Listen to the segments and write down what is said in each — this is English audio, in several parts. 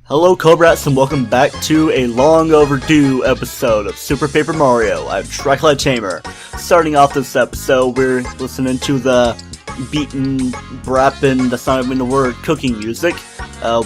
Hello Cobrats and welcome back to a long overdue episode of Super Paper Mario. I'm TryclydeTamer. Starting off this episode, we're listening to the beaten, brappin', that's not even a word, cooking music.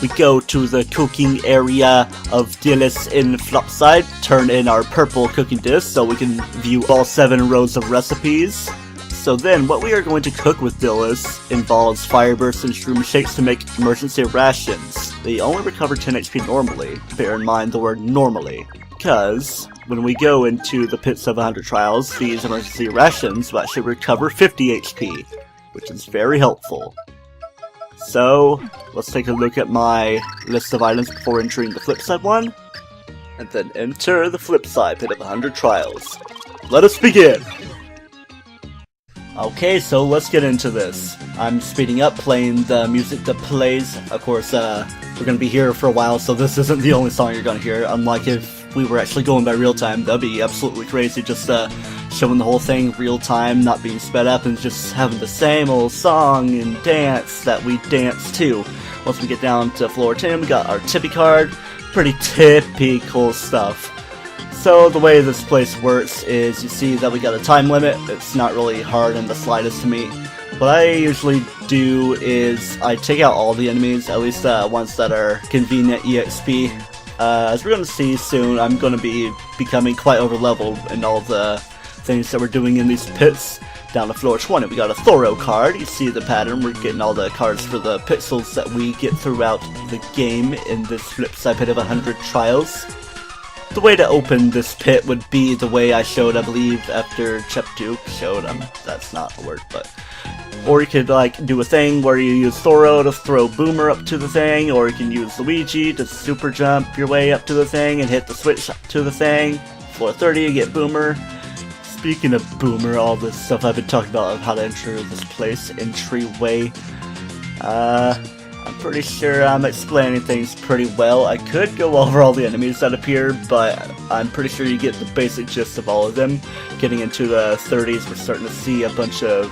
We go to the cooking area of Dillis in Flopside, turn in our purple cooking dish so we can view all 7 rows of recipes. So then, what we are going to cook with Dillis involves firebursts and shroom shakes to make emergency rations. They only recover 10 HP normally. Bear in mind the word normally, because when we go into the pits of 100 trials, these emergency rations will actually recover 50 HP, which is very helpful. So, let's take a look at my list of items before entering the flipside one, and then enter the flipside pit of 100 trials. Let us begin! Okay, so let's get into this. I'm speeding up, playing the music that plays. Of course, we're gonna be here for a while, so this isn't the only song you're gonna hear. Unlike if we were actually going by real time, that'd be absolutely crazy. Just showing the whole thing real time, not being sped up, and just having the same old song and dance that we dance to. Once we get down to floor 10, we got our tippy card. Pretty typical stuff. So the way this place works is you see that we got a time limit. It's not really hard in the slightest to me. What I usually do is I take out all the enemies, at least ones that are convenient EXP. As we're going to see soon, I'm going to be becoming quite over leveled in all the things that we're doing in these pits. Down to floor 20, we got a Thoro card. You see the pattern, we're getting all the cards for the pixels that we get throughout the game in this flipside pit of 100 trials. The way to open this pit would be the way I showed, I believe, after Chapter 2. Showed, that's not a word, but... Or you could, like, do a thing where you use Thoro to throw Boomer up to the thing, or you can use Luigi to super jump your way up to the thing and hit the switch to the thing. Floor 30, you get Boomer. Speaking of Boomer, all this stuff I've been talking about of how to enter this place, entryway. I'm pretty sure I'm explaining things pretty well. I could go over all the enemies that appear, but I'm pretty sure you get the basic gist of all of them. Getting into the 30s, we're starting to see a bunch of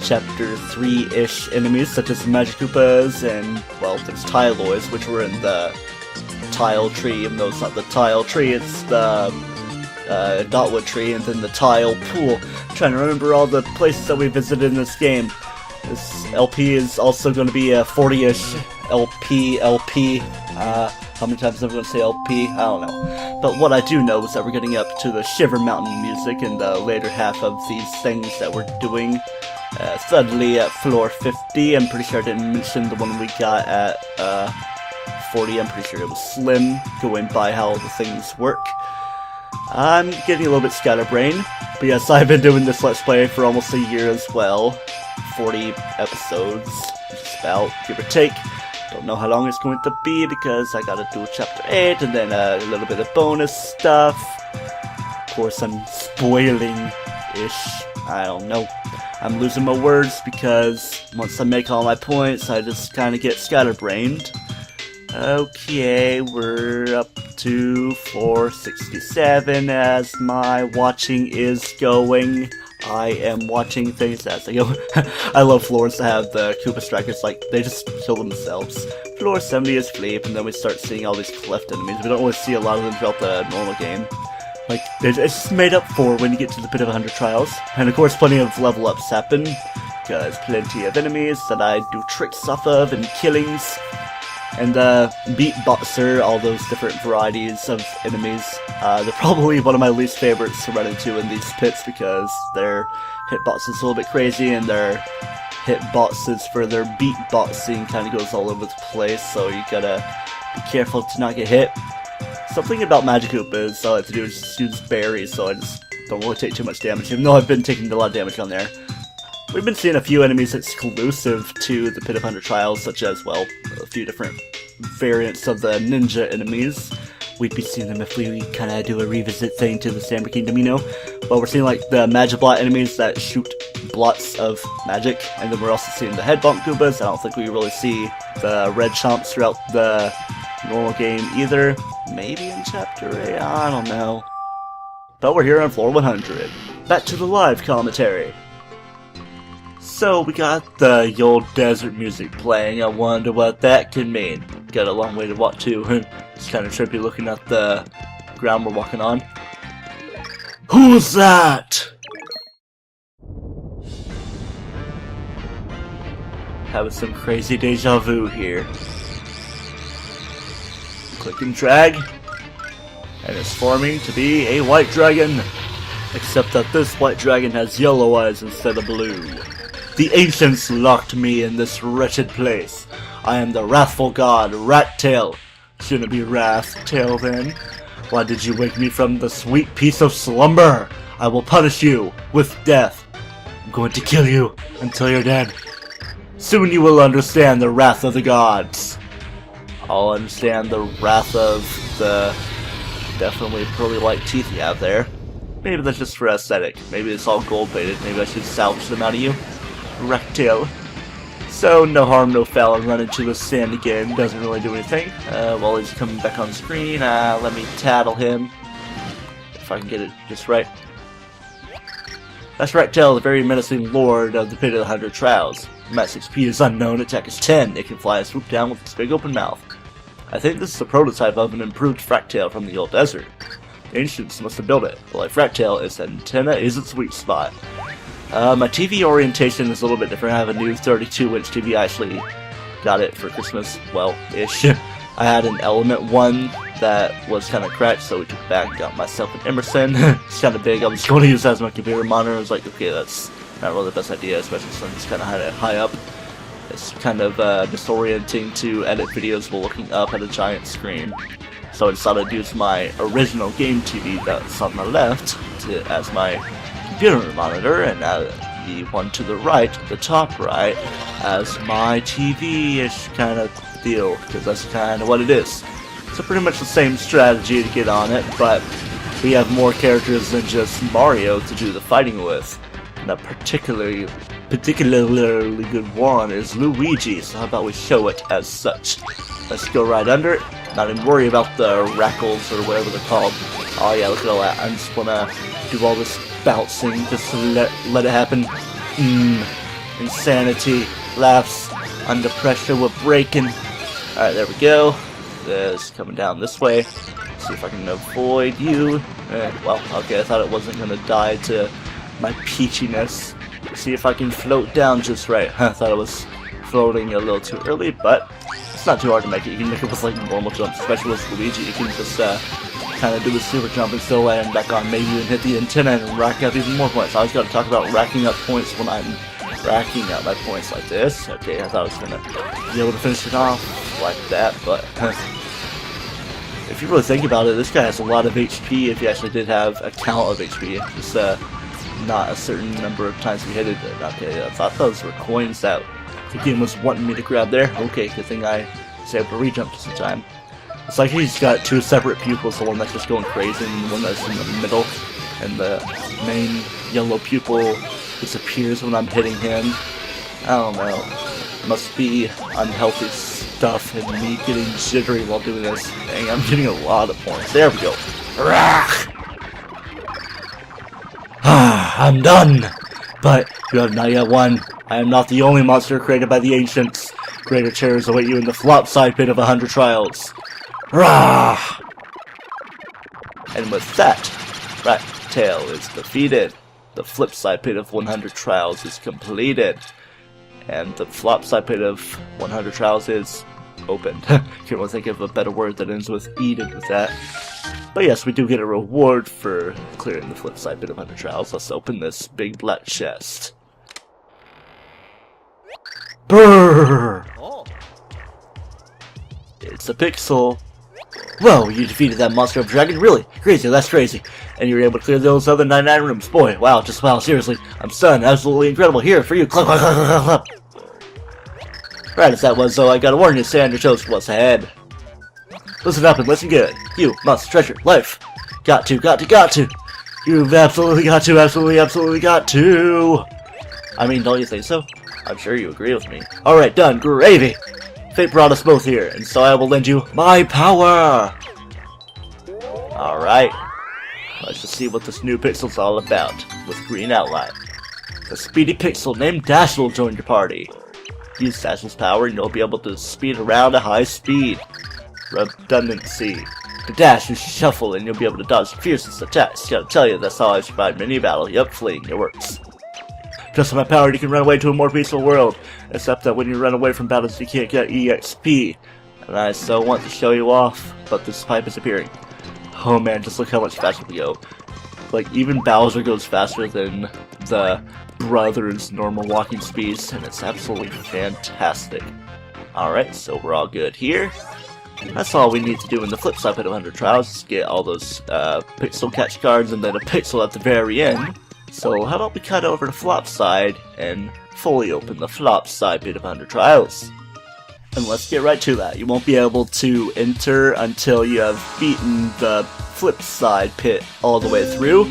Chapter 3-ish enemies, such as Magikoopas, and, well, there's Tyloids, which were in the Tile Tree, even though it's not the Tile Tree, it's the Dotwood Tree, and then the Tile Pool. I'm trying to remember all the places that we visited in this game. This LP is also going to be a 40-ish LP. How many times am I going to say LP? I don't know. But what I do know is that we're getting up to the Shiver Mountain music in the later half of these things that we're doing. Suddenly at floor 50, I'm pretty sure I didn't mention the one we got at 40. I'm pretty sure it was Slim, going by how the things work. I'm getting a little bit scatterbrained, but yes, I've been doing this Let's Play for almost a year as well. 40 episodes, just about, give or take. Don't know how long it's going to be because I gotta do Chapter 8 and then a little bit of bonus stuff. Of course, I'm spoiling-ish. I don't know. I'm losing my words because once I make all my points, I just kind of get scatterbrained. Okay, we're up to 467 as my watching is going. I am watching things as I go. I love floors that have the Koopa Strikers, like, they just kill themselves. Floor 70 is Fleep, and then we start seeing all these cleft enemies. We don't really see a lot of them throughout the normal game. Like, it's just made up for when you get to the pit of 100 trials. And of course, plenty of level ups happen, because plenty of enemies that I do tricks off of and killings. And Beatboxer, all those different varieties of enemies. They're probably one of my least favorites to run into in these pits because their hitbox is a little bit crazy and their hitboxes for their beatboxing kind of goes all over the place, so you gotta be careful to not get hit. Something about Magikoopas all I have to do is just use berries, so I just don't really take too much damage, even though I've been taking a lot of damage on there. We've been seeing a few enemies exclusive to the Pit of 100 Trials, such as, well, a few different variants of the ninja enemies. We'd be seeing them if we kind of do a revisit thing to the Stamper Kingdom, you know? But we're seeing, like, the Magiblot enemies that shoot blots of magic, and then we're also seeing the Head Bonk Koopas. I don't think we really see the Red Chomps throughout the normal game either. Maybe in Chapter 8, I don't know. But we're here on floor 100. Back to the live commentary. So we got the old desert music playing. I wonder what that could mean. got a long way to walk too. It's kind of trippy looking at the ground we're walking on. Who's that? Having some crazy deja vu here. Click and drag, and it's forming to be a white dragon. Except that this white dragon has yellow eyes instead of blue. The ancients locked me in this wretched place. I am the wrathful god, Rat-tail. Shouldn't it be Wrath-tail then? Why did you wake me from the sweet peace of slumber? I will punish you with death. I'm going to kill you until you're dead. Soon you will understand the wrath of the gods. I'll understand the wrath of the definitely pearly white teeth you have there. Maybe that's just for aesthetic. Maybe it's all gold plated. Maybe I should salvage them out of you. Rat-tail. So, no harm, no foul, and run into the sand again. Doesn't really do anything. While he's coming back on screen, let me tattle him. If I can get it just right. That's Rat-tail, the very menacing lord of the Pit of the 100 Trials. Max XP is unknown, attack is 10. It can fly and swoop down with its big open mouth. I think this is a prototype of an improved Rat-tail from the old desert. The ancients must have built it, but like Rat-tail, its antenna is its sweet spot. My TV orientation is a little bit different. I have a new 32-inch TV. I actually got it for Christmas, well-ish. I had an Element one that was kind of cracked, so we took it back, got myself an Emerson. It's kind of big. I was going to use it as my computer monitor. I was like, okay, that's not really the best idea, especially since it's kind of high up. It's kind of disorienting to edit videos while looking up at a giant screen. So I decided to use my original game TV that's on the left as my computer monitor, and the one to the right, the top right, as my TV-ish kind of deal, because that's kind of what it is. So pretty much the same strategy to get on it, but we have more characters than just Mario to do the fighting with. And a particularly good one is Luigi, so how about we show it as such. Let's go right under it. Not even worry about the rackles or whatever they're called. Oh yeah, look at all that. I just wanna do all this bouncing just to let it happen. Insanity. Laughs under pressure. We're breaking. Alright, there we go. This coming down this way. See if I can avoid you. Well, okay, I thought it wasn't gonna die to my peachiness. See if I can float down just right. I thought it was floating a little too early, but it's not too hard to make it. You can make it with like normal jumps, especially with Luigi. You can just kind of do the super jump and still land back on. Maybe even hit the antenna and rack up even more points. I always got to talk about racking up points when I'm racking up my points like this. Okay, I thought I was going to be able to finish it off like that, but if you really think about it, this guy has a lot of HP if he actually did have a count of HP. Just not a certain number of times we hit it. Okay, I thought those were coins that the game was wanting me to grab there. Okay, good thing I was able to re-jump just in time. It's like he's got two separate pupils, the one that's just going crazy and the one that's in the middle. And the main yellow pupil disappears when I'm hitting him. I don't know. Must be unhealthy stuff and me getting jittery while doing this. Dang, I'm getting a lot of points. There we go. I'm done! But you have not yet won. I am not the only monster created by the ancients. Greater terrors await you in the flop side pit of 100 trials. Rah! And with that, Rat-tail is defeated. The flip side pit of 100 trials is completed. And the flop side pit of 100 trials is opened. Can't really think of a better word that ends with "eded" with that. But yes, we do get a reward for clearing the flip side pit of 100 trials. Let's open this big black chest. Brrr! It's a pixel. Whoa, you defeated that monster of dragon? Really? Crazy, that's crazy. And you were able to clear those other 99 rooms. Boy, wow, just wow, seriously. I'm stunned. Absolutely incredible. Here, for you. Clap, clap, clap, clap, clap. Right as that was, though, I gotta warn you, stay on your toes for what's ahead. Listen up and listen good. You must treasure life. Got to. You've absolutely got to, absolutely got to. I mean, don't you think so? I'm sure you agree with me. Alright, done. Gravy. Fate brought us both here, and so I will lend you my power. Alright. Let's just see what this new pixel's all about, with green outline. The speedy pixel named Dash will join your party. Use Dash's power and you'll be able to speed around at high speed. Redundancy. To dash, you shuffle and you'll be able to dodge fiercest attacks. Gotta tell you, that's how I survived many battle. Yup, fleeing, it works. Just with my power, you can run away to a more peaceful world. Except that when you run away from battles, you can't get EXP. And I so want to show you off, but this pipe is appearing. Oh man, just look how much faster we go. Like, even Bowser goes faster than the brothers' normal walking speeds, and it's absolutely fantastic. Alright, so we're all good here. That's all we need to do in the flip side pit of 100 Trials, is get all those pixel catch cards and then a pixel at the very end. So how about we cut over to flop side and fully open the flop side pit of 100 Trials. And let's get right to that. You won't be able to enter until you have beaten the flip side pit all the way through.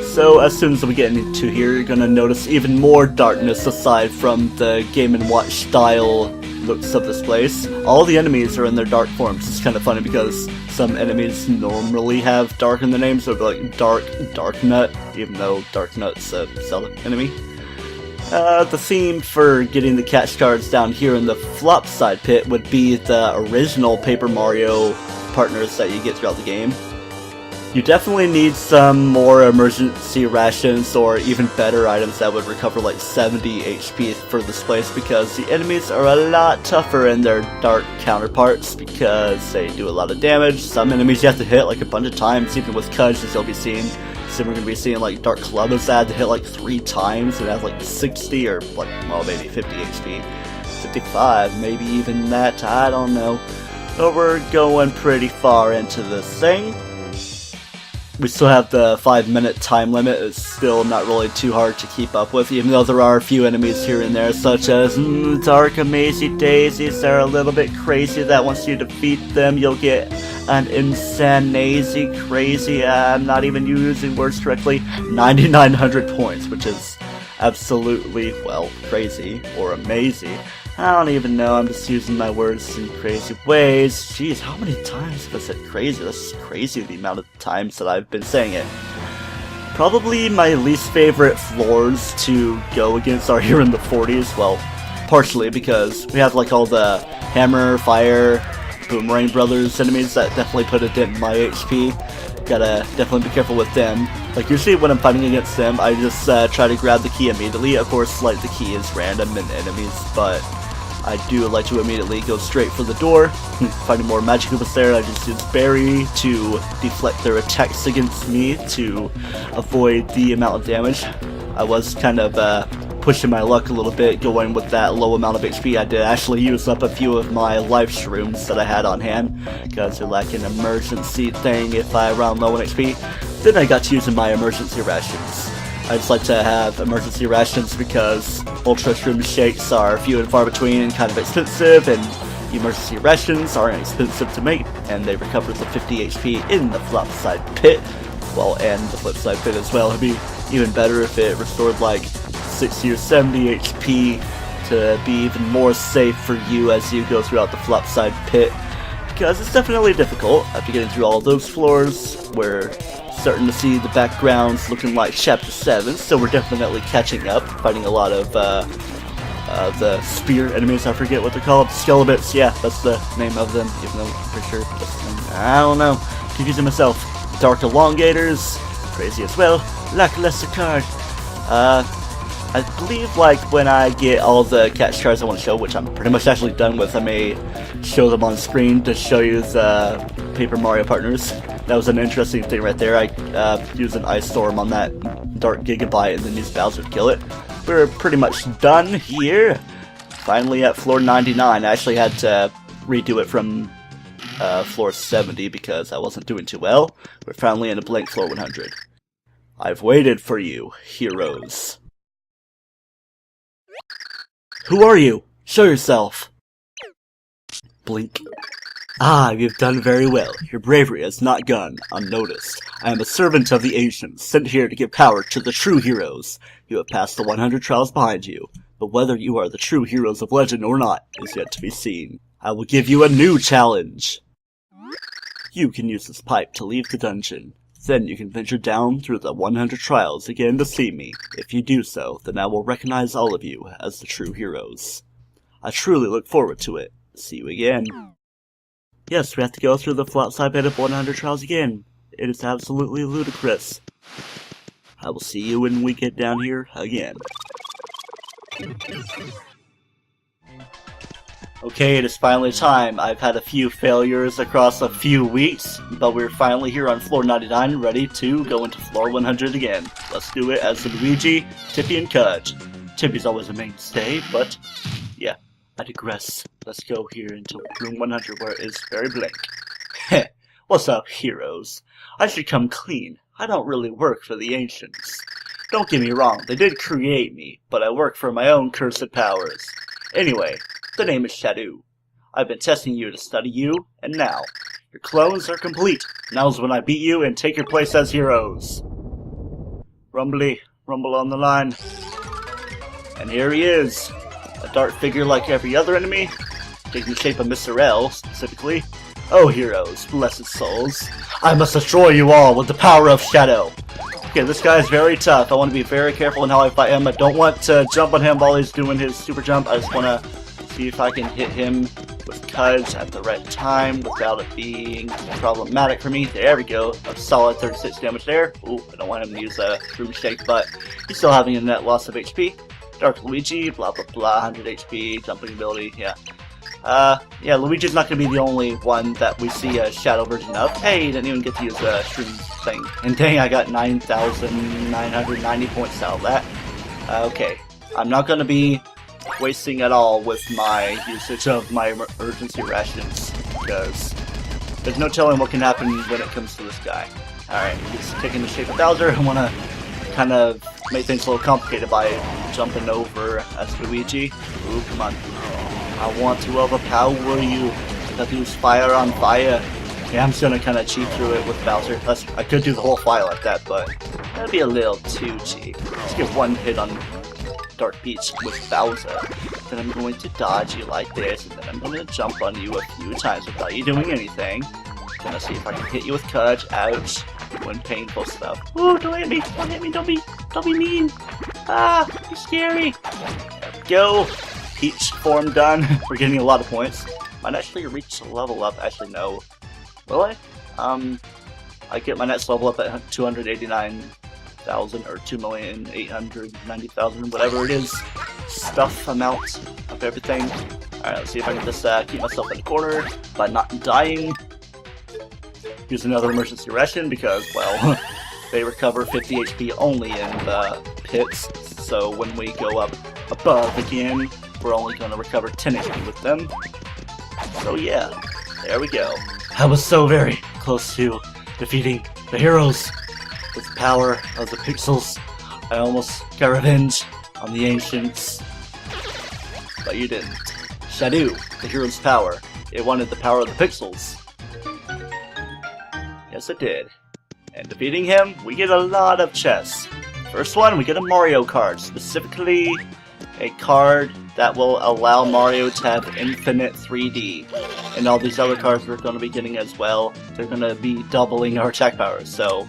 So as soon as we get into here, you're gonna notice even more darkness aside from the Game & Watch style looks of this place. All the enemies are in their dark forms. It's kind of funny because some enemies normally have dark in the name, so it'd be like Dark Nut, even though Dark Nut's a Zelda enemy. The theme for getting the catch cards down here in the flop side pit would be the original Paper Mario partners that you get throughout the game. You definitely need some more emergency rations or even better items that would recover like 70 HP for this place, because the enemies are a lot tougher than their dark counterparts because they do a lot of damage. Some enemies you have to hit like a bunch of times, even with Cudge, as you'll be seeing. So we're going to be seeing like Dark Clubbers that had to hit like 3 times and have like 60 or like, well, maybe 50 HP. 55, maybe even that, I don't know. But we're going pretty far into this thing. We still have the 5-minute time limit. It's still not really too hard to keep up with, even though there are a few enemies here and there, such as Dark Amazy Daisies. They're a little bit crazy that once you defeat them, you'll get an Insanazy crazy, I'm not even using words correctly, 9,900 points, which is absolutely, well, crazy or amazing. I don't even know, I'm just using my words in crazy ways. Jeez, how many times have I said crazy? That's crazy, the amount of times that I've been saying it. Probably my least favorite floors to go against are here in the 40s, well, partially because we have like all the Hammer, Fire, Boomerang Brothers enemies that definitely put a dent in my HP. Gotta definitely be careful with them. Like usually when I'm fighting against them, I just try to grab the key immediately. Of course, like the key is random in enemies, but I do like to immediately go straight for the door. Finding more magic was there, I just use Berry to deflect their attacks against me to avoid the amount of damage. I was kind of pushing my luck a little bit going with that low amount of HP. I did actually use up a few of my life shrooms that I had on hand because they're like an emergency thing if I run low on HP. Then I got to using my emergency rations. I just like to have emergency rations because Ultra Shroom Shakes are few and far between and kind of expensive, and emergency rations aren't expensive to make, and they recover the 50 HP in the flop side pit. Well, and the flip side pit as well. It'd be even better if it restored like 60 or 70 HP to be even more safe for you as you go throughout the flop side pit, because it's definitely difficult after getting through all those floors. We're starting to see the backgrounds looking like Chapter 7, so we're definitely catching up, fighting a lot of the spear enemies. I forget what they're called. Skelebits, yeah, that's the name of them, even though I'm pretty sure that's the name. I don't know, confusing myself. Dark Elongators, crazy as well. Lackluster card. I believe like when I get all the catch cards I want to show, which I'm pretty much actually done with, I may show them on screen to show you the Paper Mario partners. That was an interesting thing right there. I used an Ice Storm on that Dark Gigabyte and then used Bowser to kill it. We're pretty much done here. Finally at floor 99. I actually had to redo it from floor 70 because I wasn't doing too well. We're finally in a blank floor 100. I've waited for you, heroes. Who are you? Show yourself. Blink. Ah, you've done very well. Your bravery has not gone unnoticed. I am a servant of the ancients, sent here to give power to the true heroes. You have passed the 100 trials behind you, but whether you are the true heroes of legend or not is yet to be seen. I will give you a new challenge. You can use this pipe to leave the dungeon. Then you can venture down through the 100 trials again to see me. If you do so, then I will recognize all of you as the true heroes. I truly look forward to it. See you again. Yes, we have to go through the flat side bit of 100 trials again. It is absolutely ludicrous. I will see you when we get down here again. Okay, it is finally time. I've had a few failures across a few weeks, but we're finally here on floor 99, ready to go into floor 100 again. Let's do it as Luigi, Tippy, and Cudge. Tippy's always a mainstay, but yeah, I digress. Let's go here into room 100 where it is very blank. Heh, what's up, heroes? I should come clean. I don't really work for the ancients. Don't get me wrong, they did create me, but I work for my own cursed powers. Anyway, the name is Shadow. I've been testing you to study you, and now, your clones are complete. Now's when I beat you and take your place as heroes. Rumbly, rumble on the line. And here he is. A dark figure like every other enemy, taking the shape of Mr. L, specifically. Oh heroes, blessed souls, I must destroy you all with the power of Shadow. Okay, this guy is very tough. I want to be very careful in how I fight him. I don't want to jump on him while he's doing his super jump. I just want to see if I can hit him with Cudge at the right time without it being problematic for me. There we go. A solid 36 damage there. Ooh, I don't want him to use a room shake, but he's still having a net loss of HP. Dark Luigi, blah blah blah, 100 HP, jumping ability, yeah. Yeah, Luigi's not going to be the only one that we see a Shadow version of. Hey, he didn't even get to use a shroom thing. And dang, I got 9,990 points out of that. Okay, I'm not going to be wasting at all with my usage of my emergency rations, because there's no telling what can happen when it comes to this guy. Alright, he's taking the shape of Bowser. I want to kind of make things a little complicated by jumping over as Luigi. Ooh, come on. I want to overpower you. I got to use fire on fire. Yeah, I'm just gonna kind of cheat through it with Bowser. I could do the whole fight like that, but that'd be a little too cheap. Let's get one hit on Dark Peach with Bowser. Then I'm going to dodge you like this, and then I'm going to jump on you a few times without you doing anything. Gonna see if I can hit you with Cudge. Ouch. When painful stuff. Ooh, don't hit me! Don't hit me! Don't be mean! Ah, you're scary! There we go. Peach form done. We're getting a lot of points. Might actually reach the level up. Actually, no. Will I? I get my next level up at 289,000 or 2,890,000, whatever it is. Stuff amount of everything. Alright, let's see if I can just keep myself in the corner by not dying. Use another emergency ration because, well, they recover 50 HP only in the pits, so when we go up above again, we're only going to recover 10 HP with them. So yeah, there we go. I was so very close to defeating the heroes with the power of the pixels. I almost got revenge on the ancients, but you didn't. Shadow, the hero's power. It wanted the power of the pixels. Yes, it did. And defeating him, we get a lot of chests. First one, we get a Mario card, specifically a card that will allow Mario to have infinite 3D. And all these other cards we're going to be getting as well, they're going to be doubling our attack power, so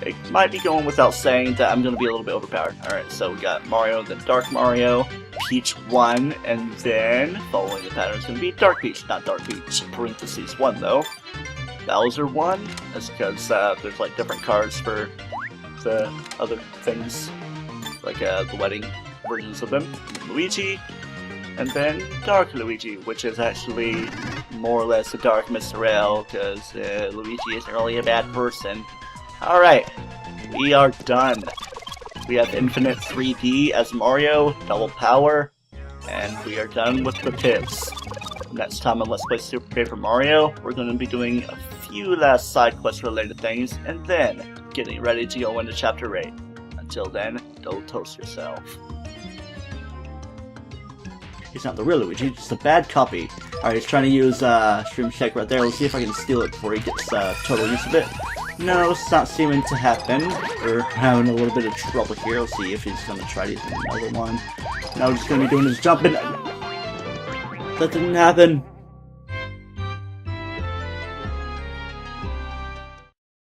it might be going without saying that I'm going to be a little bit overpowered. Alright, so we got Mario, then Dark Mario, Peach 1, and then, following the pattern, is going to be Dark Peach, not Dark Peach, parentheses 1 though. Bowser 1, that's because there's like different cards for the other things, like the wedding versions of them. Luigi, and then Dark Luigi, which is actually more or less a Dark Mr. L, because Luigi isn't really a bad person. Alright, we are done. We have infinite 3D as Mario, double power, and we are done with the pits. Next time on Let's Play Super Paper Mario, we're going to be doing a few last side quest related things, and then getting ready to go into Chapter 8. Until then, don't toast yourself. He's not the real Luigi, just a bad copy. Alright, he's trying to use Stream Shake right there. Let's see if I can steal it before he gets total use of it. No, it's not seeming to happen. We're having a little bit of trouble here. Let's see if he's going to try to use another one. No, he's just going to be doing his jumping. That didn't happen.